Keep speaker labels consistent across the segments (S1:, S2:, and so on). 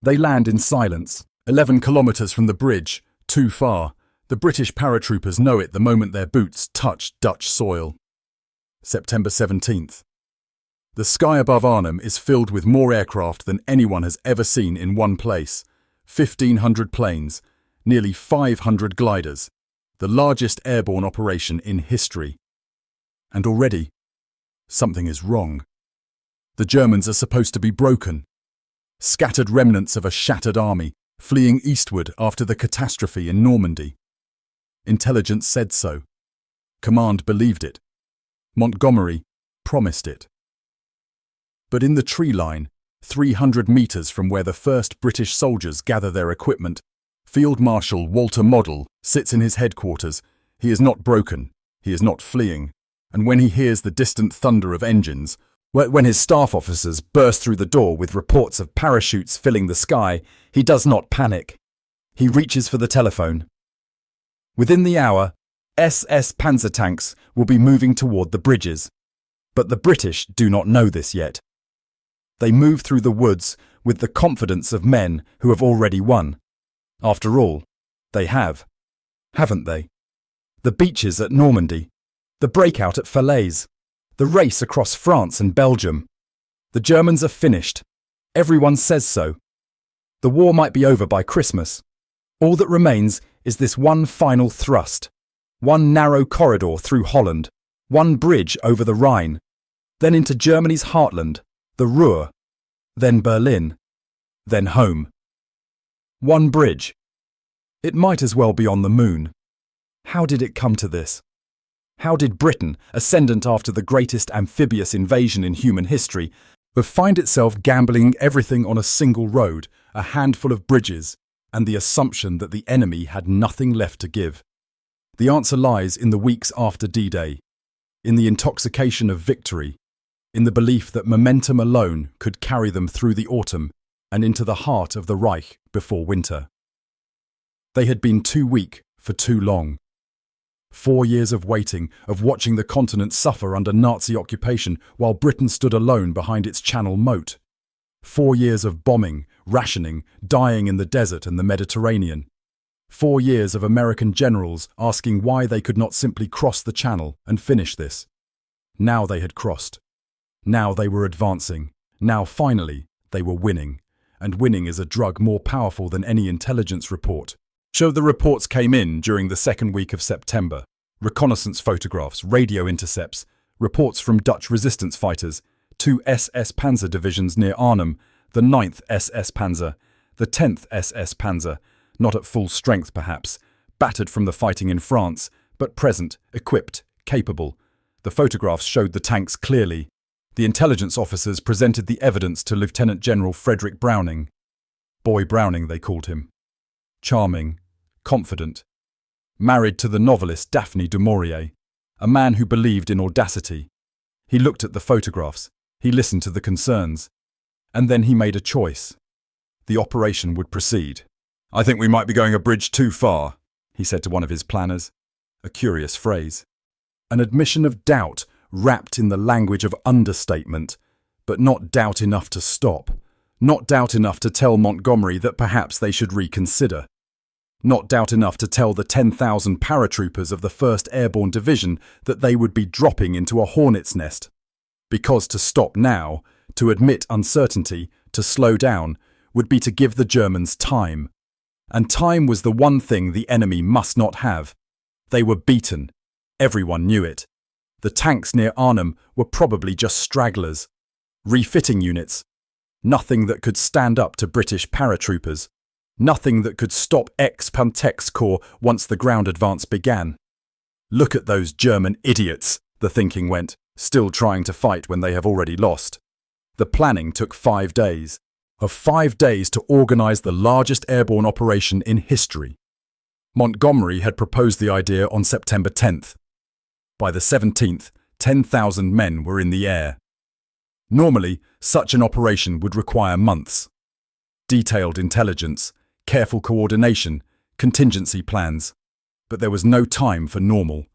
S1: They land in silence, 11 kilometers from the bridge, too far. The British paratroopers know it the moment their boots touch Dutch soil. September 17th. The sky above Arnhem is filled with more aircraft than anyone has ever seen in one place. 1,500 planes, nearly 500 gliders, the largest airborne operation in history. And already, something is wrong. The Germans are supposed to be broken. Scattered remnants of a shattered army, fleeing eastward after the catastrophe in Normandy. Intelligence said so. Command believed it. Montgomery promised it. But in the tree line, 300 meters from where the first British soldiers gather their equipment, Field Marshal Walter Model sits in his headquarters. He is not broken, he is not fleeing, and when he hears the distant thunder of engines, when his staff officers burst through the door with reports of parachutes filling the sky, he does not panic. He reaches for the telephone. Within the hour, SS Panzer tanks will be moving toward the bridges. But the British do not know this yet. They move through the woods with the confidence of men who have already won. After all, they have, haven't they? The beaches at Normandy, the breakout at Falaise, the race across France and Belgium. The Germans are finished. Everyone says so. The war might be over by Christmas. All that remains is this one final thrust, one narrow corridor through Holland, one bridge over the Rhine, then into Germany's heartland, the Ruhr, then Berlin, then home. One bridge. It might as well be on the moon. How did it come to this? How did Britain, ascendant after the greatest amphibious invasion in human history, find itself gambling everything on a single road, a handful of bridges, and the assumption that the enemy had nothing left to give? The answer lies in the weeks after D-Day, in the intoxication of victory, in the belief that momentum alone could carry them through the autumn and into the heart of the Reich before winter. They had been too weak for too long. 4 years of waiting, of watching the continent suffer under Nazi occupation while Britain stood alone behind its Channel moat. 4 years of bombing, rationing, dying in the desert and the Mediterranean. 4 years of American generals asking why they could not simply cross the Channel and finish this. Now they had crossed. Now they were advancing. Now, finally, they were winning. And winning is a drug more powerful than any intelligence report. So the reports came in during the second week of September. Reconnaissance photographs, radio intercepts, reports from Dutch resistance fighters, 2 SS Panzer divisions near Arnhem, the 9th SS Panzer, the 10th SS Panzer, not at full strength perhaps, battered from the fighting in France, but present, equipped, capable. The photographs showed the tanks clearly. The intelligence officers presented the evidence to Lieutenant General Frederick Browning. Boy Browning, they called him. Charming, confident. Married to the novelist Daphne du Maurier, a man who believed in audacity. He looked at the photographs, he listened to the concerns, and then he made a choice. The operation would proceed. "I think we might be going a bridge too far," he said to one of his planners. A curious phrase. An admission of doubt wrapped in the language of understatement, but not doubt enough to stop. Not doubt enough to tell Montgomery that perhaps they should reconsider. Not doubt enough to tell the 10,000 paratroopers of the 1st Airborne Division that they would be dropping into a hornet's nest. Because to stop now, to admit uncertainty, to slow down, would be to give the Germans time. And time was the one thing the enemy must not have. They were beaten. Everyone knew it. The tanks near Arnhem were probably just stragglers. Refitting units. Nothing that could stand up to British paratroopers. Nothing that could stop ex-Pantex Corps once the ground advance began. Look at those German idiots, the thinking went, still trying to fight when they have already lost. The planning took 5 days. Of 5 days to organise the largest airborne operation in history. Montgomery had proposed the idea on September 10th. By the 17th, 10,000 men were in the air. Normally, such an operation would require months. Detailed intelligence, careful coordination, contingency plans. But there was no time for normal.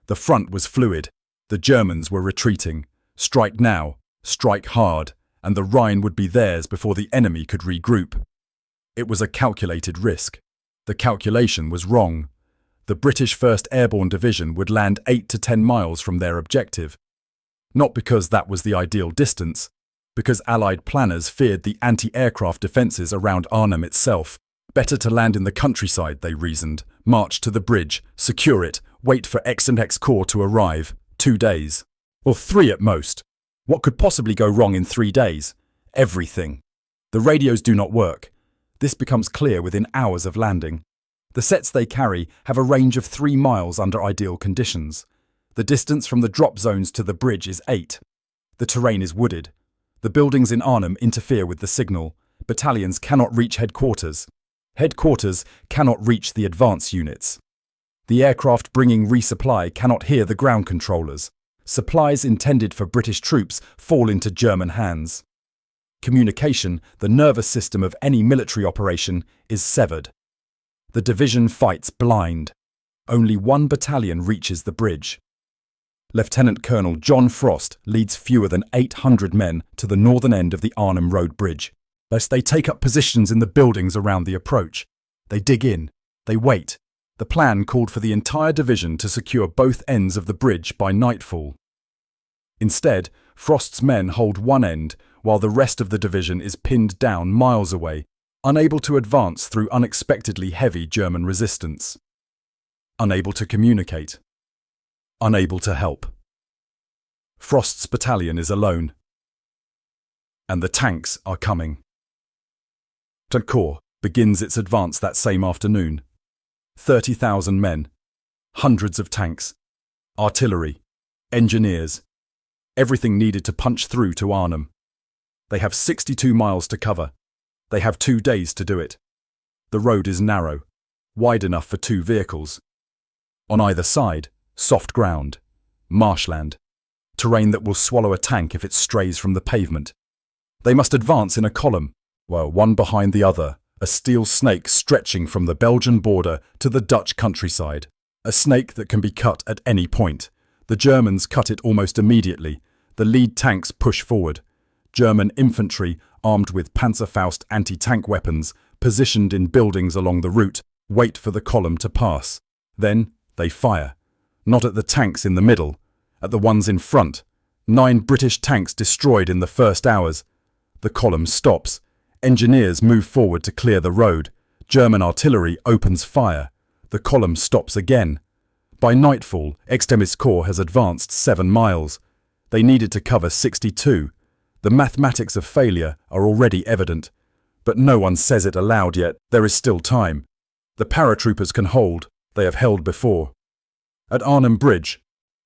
S1: The front was fluid. The Germans were retreating. Strike now, strike hard, and the Rhine would be theirs before the enemy could regroup. It was a calculated risk. The calculation was wrong. The British 1st Airborne Division would land 8 to 10 miles from their objective. Not because that was the ideal distance, because Allied planners feared the anti-aircraft defences around Arnhem itself. Better to land in the countryside, they reasoned, march to the bridge, secure it, wait for X and X Corps to arrive. 2 days. Or 3 at most. What could possibly go wrong in 3 days? Everything. The radios do not work. This becomes clear within hours of landing. The sets they carry have a range of 3 miles under ideal conditions. The distance from the drop zones to the bridge is 8. The terrain is wooded. The buildings in Arnhem interfere with the signal. Battalions cannot reach headquarters. Headquarters cannot reach the advance units. The aircraft bringing resupply cannot hear the ground controllers. Supplies intended for British troops fall into German hands. Communication, the nervous system of any military operation, is severed. The division fights blind. Only 1 battalion reaches the bridge. Lieutenant Colonel John Frost leads fewer than 800 men to the northern end of the Arnhem Road Bridge. Lest they take up positions in the buildings around the approach. They dig in. They wait. The plan called for the entire division to secure both ends of the bridge by nightfall. Instead, Frost's men hold one end, while the rest of the division is pinned down miles away, unable to advance through unexpectedly heavy German resistance. Unable to communicate. Unable to help. Frost's battalion is alone. And the tanks are coming. The Corps begins its advance that same afternoon. 30,000 men, hundreds of tanks, artillery, engineers, everything needed to punch through to Arnhem. They have 62 miles to cover. They have 2 days to do it. The road is narrow, wide enough for 2 vehicles. On either side, soft ground, marshland, terrain that will swallow a tank if it strays from the pavement. They must advance in a column, while one behind the other, a steel snake stretching from the Belgian border to the Dutch countryside. A snake that can be cut at any point. The Germans cut it almost immediately. The lead tanks push forward. German infantry, armed with Panzerfaust anti-tank weapons, positioned in buildings along the route, wait for the column to pass. Then they fire. Not at the tanks in the middle, at the ones in front. 9 British tanks destroyed in the first hours. The column stops. Engineers move forward to clear the road. German artillery opens fire. The column stops again. By nightfall, Extremis Corps has advanced 7 miles. They needed to cover 62. The mathematics of failure are already evident. But no one says it aloud yet. There is still time. The paratroopers can hold. They have held before. At Arnhem Bridge,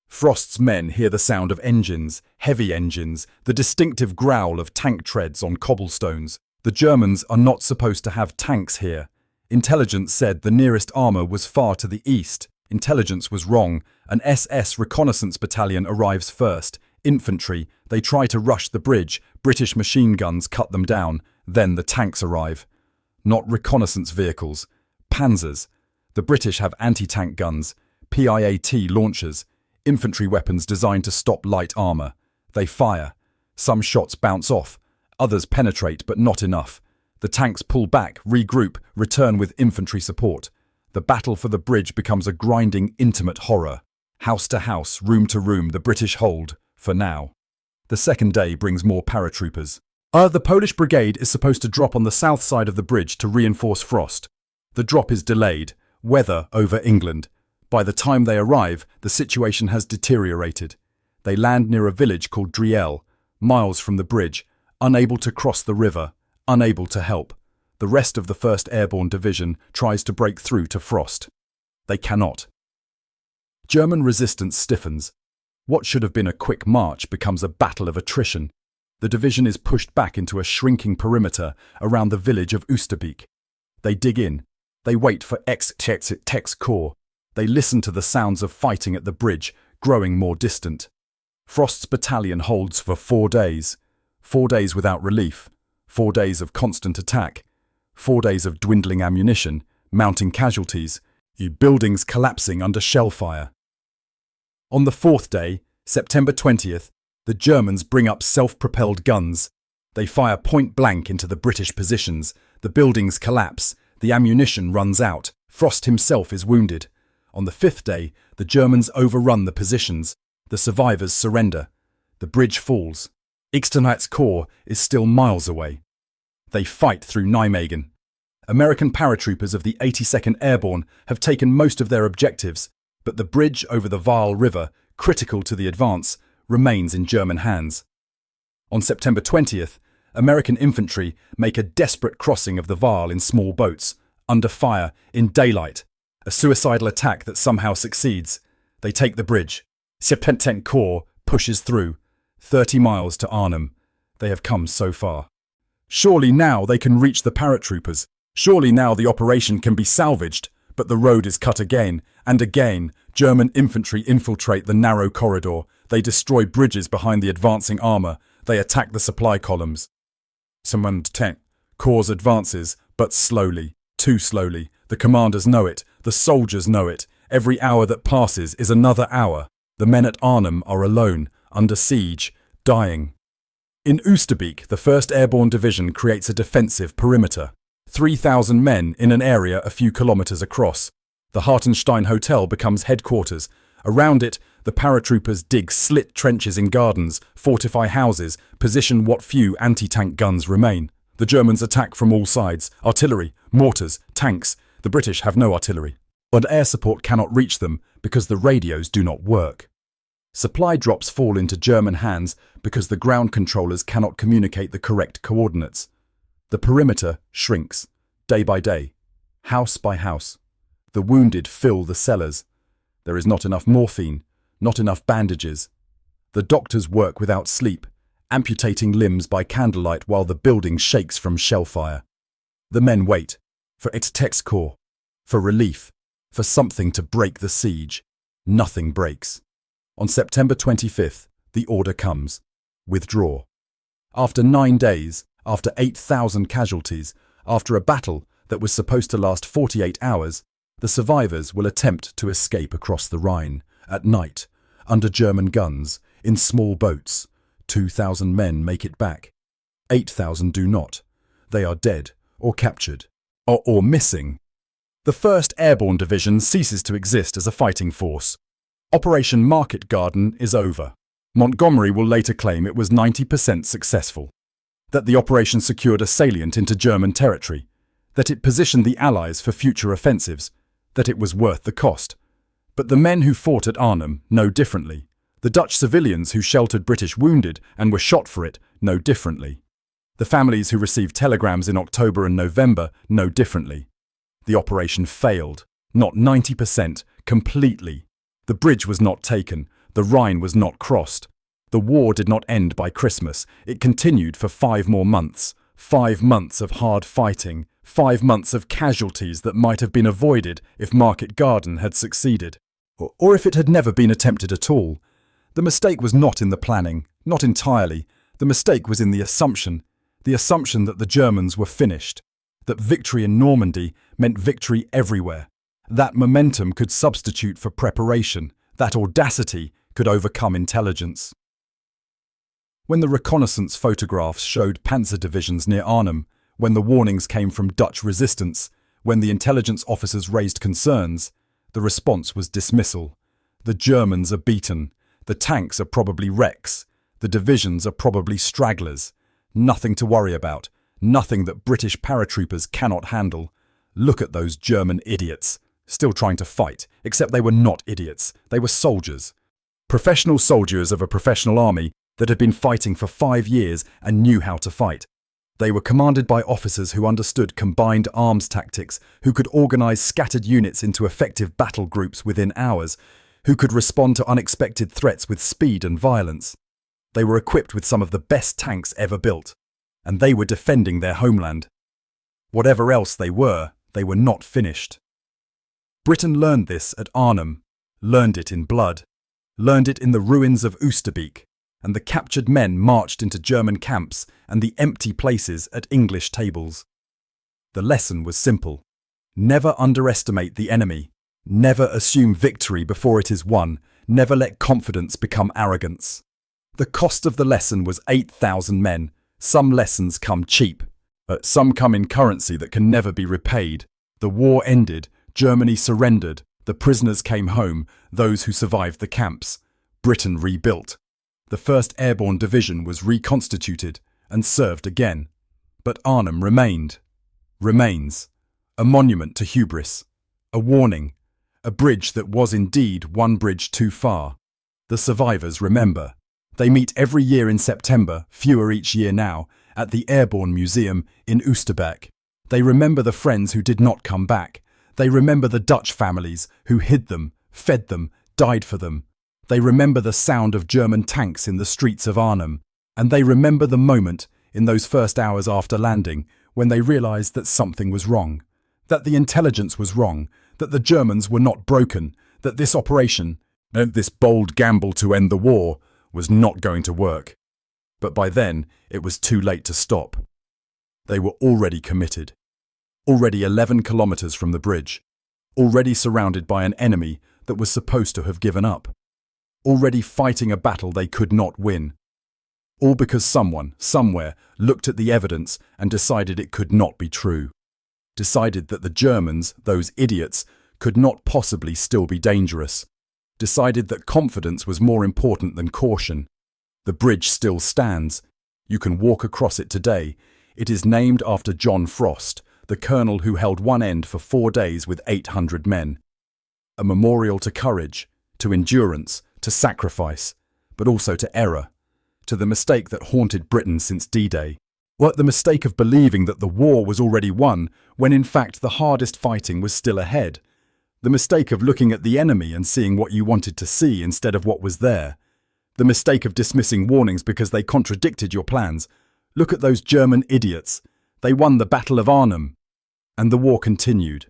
S1: Frost's men hear the sound of engines, heavy engines, the distinctive growl of tank treads on cobblestones. The Germans are not supposed to have tanks here. Intelligence said the nearest armour was far to the east. Intelligence was wrong. An SS reconnaissance battalion arrives first. Infantry, they try to rush the bridge. British machine guns cut them down. Then the tanks arrive. Not reconnaissance vehicles. Panzers. The British have anti-tank guns, PIAT launchers, infantry weapons designed to stop light armour. They fire. Some shots bounce off. Others penetrate, but not enough. The tanks pull back, regroup, return with infantry support. The battle for the bridge becomes a grinding, intimate horror. House to house, room to room, the British hold, for now. The second day brings more paratroopers. The Polish brigade is supposed to drop on the south side of the bridge to reinforce Frost. The drop is delayed. Weather over England. By the time they arrive, the situation has deteriorated. They land near a village called Driel, miles from the bridge, unable to cross the river, unable to help. The rest of the 1st Airborne Division tries to break through to Frost. They cannot. German resistance stiffens. What should have been a quick march becomes a battle of attrition. The division is pushed back into a shrinking perimeter around the village of Oosterbeek. They dig in. They wait for Extremis Corps. They listen to the sounds of fighting at the bridge, growing more distant. Frost's battalion holds for 4 days. 4 days without relief. 4 days of constant attack. 4 days of dwindling ammunition, mounting casualties, buildings collapsing under shell fire. On the 4th day, September 20th, the Germans bring up self-propelled guns. They fire point blank into the British positions. The buildings collapse. The ammunition runs out. Frost himself is wounded. On the fifth day, the Germans overrun the positions. The survivors surrender. The bridge falls. Externate's corps is still miles away. They fight through Nijmegen. American paratroopers of the 82nd Airborne have taken most of their objectives, but the bridge over the Waal River, critical to the advance, remains in German hands. On September 20th, American infantry make a desperate crossing of the Waal in small boats, under fire, in daylight, a suicidal attack that somehow succeeds. They take the bridge. 17th Corps pushes through, 30 miles to Arnhem. They have come so far. Surely now they can reach the paratroopers. Surely now the operation can be salvaged, but the road is cut again, and again. German infantry infiltrate the narrow corridor. They destroy bridges behind the advancing armour. They attack the supply columns. 17th Corps advances, but slowly, too slowly. The commanders know it. The soldiers know it. Every hour that passes is another hour. The men at Arnhem are alone, under siege, dying. In Oosterbeek, the 1st Airborne Division creates a defensive perimeter. 3,000 men in an area a few kilometres across. The Hartenstein Hotel becomes headquarters. Around it, the paratroopers dig slit trenches in gardens, fortify houses, position what few anti-tank guns remain. The Germans attack from all sides: artillery, mortars, tanks. The British have no artillery, and air support cannot reach them because the radios do not work. Supply drops fall into German hands because the ground controllers cannot communicate the correct coordinates. The perimeter shrinks, day by day, house by house. The wounded fill the cellars. There is not enough morphine, not enough bandages. The doctors work without sleep, amputating limbs by candlelight while the building shakes from shellfire. The men wait for Externate's corps, for relief, for something to break the siege. Nothing breaks. On September 25th, the order comes: withdraw. After 9 days, after 8,000 casualties, after a battle that was supposed to last 48 hours, the survivors will attempt to escape across the Rhine, at night, under German guns, in small boats. 2,000 men make it back. 8,000 do not. They are dead, or captured, or missing. The 1st Airborne Division ceases to exist as a fighting force. Operation Market Garden is over. Montgomery will later claim it was 90% successful. That the operation secured a salient into German territory. That it positioned the Allies for future offensives. That it was worth the cost. But the men who fought at Arnhem know differently. The Dutch civilians who sheltered British wounded and were shot for it know differently. The families who received telegrams in October and November know differently. The operation failed. Not 90%, completely. The bridge was not taken. The Rhine was not crossed. The war did not end by Christmas. It continued for 5 more months. 5 months of hard fighting. 5 months of casualties that might have been avoided if Market Garden had succeeded. Or if it had never been attempted at all. The mistake was not in the planning, not entirely. The mistake was in the assumption that the Germans were finished. That victory in Normandy meant victory everywhere. That momentum could substitute for preparation. That audacity could overcome intelligence. When the reconnaissance photographs showed panzer divisions near Arnhem, when the warnings came from Dutch resistance, when the intelligence officers raised concerns, the response was dismissal. The Germans are beaten. The tanks are probably wrecks. The divisions are probably stragglers. Nothing to worry about. Nothing that British paratroopers cannot handle. Look at those German idiots. Still trying to fight, except they were not idiots. They were soldiers. Professional soldiers of a professional army that had been fighting for 5 years and knew how to fight. They were commanded by officers who understood combined arms tactics, who could organize scattered units into effective battle groups within hours, who could respond to unexpected threats with speed and violence. They were equipped with some of the best tanks ever built, and they were defending their homeland. Whatever else they were not finished. Britain learned this at Arnhem, learned it in blood, learned it in the ruins of Oosterbeek, and the captured men marched into German camps and the empty places at English tables. The lesson was simple. Never underestimate the enemy. Never assume victory before it is won. Never let confidence become arrogance. The cost of the lesson was 8,000 men, Some lessons come cheap. Some come in currency that can never be repaid. The war ended, Germany surrendered, the prisoners came home, those who survived the camps. Britain rebuilt. The 1st Airborne Division was reconstituted and served again. But Arnhem remains. A monument to hubris. A warning. A bridge that was indeed one bridge too far. The survivors remember. They meet every year in September, fewer each year now, at the Airborne Museum in Oosterbeek. They remember the friends who did not come back. They remember the Dutch families who hid them, fed them, died for them. They remember the sound of German tanks in the streets of Arnhem. And they remember the moment, in those first hours after landing, when they realized that something was wrong. That the intelligence was wrong. That the Germans were not broken. That this operation, this bold gamble to end the war, was not going to work. But by then, it was too late to stop. They were already committed. Already 11 kilometers from the bridge. Already surrounded by an enemy that was supposed to have given up. Already fighting a battle they could not win. All because someone, somewhere, looked at the evidence and decided it could not be true. Decided that the Germans, those idiots, could not possibly still be dangerous. Decided that confidence was more important than caution. The bridge still stands. You can walk across it today. It is named after John Frost, the colonel who held one end for 4 days with 800 men. A memorial to courage, to endurance, to sacrifice, but also to error, to the mistake that haunted Britain since D-Day. The mistake of believing that the war was already won, when in fact the hardest fighting was still ahead. The mistake of looking at the enemy and seeing what you wanted to see instead of what was there. The mistake of dismissing warnings because they contradicted your plans. Look at those German idiots. They won the Battle of Arnhem. And the war continued.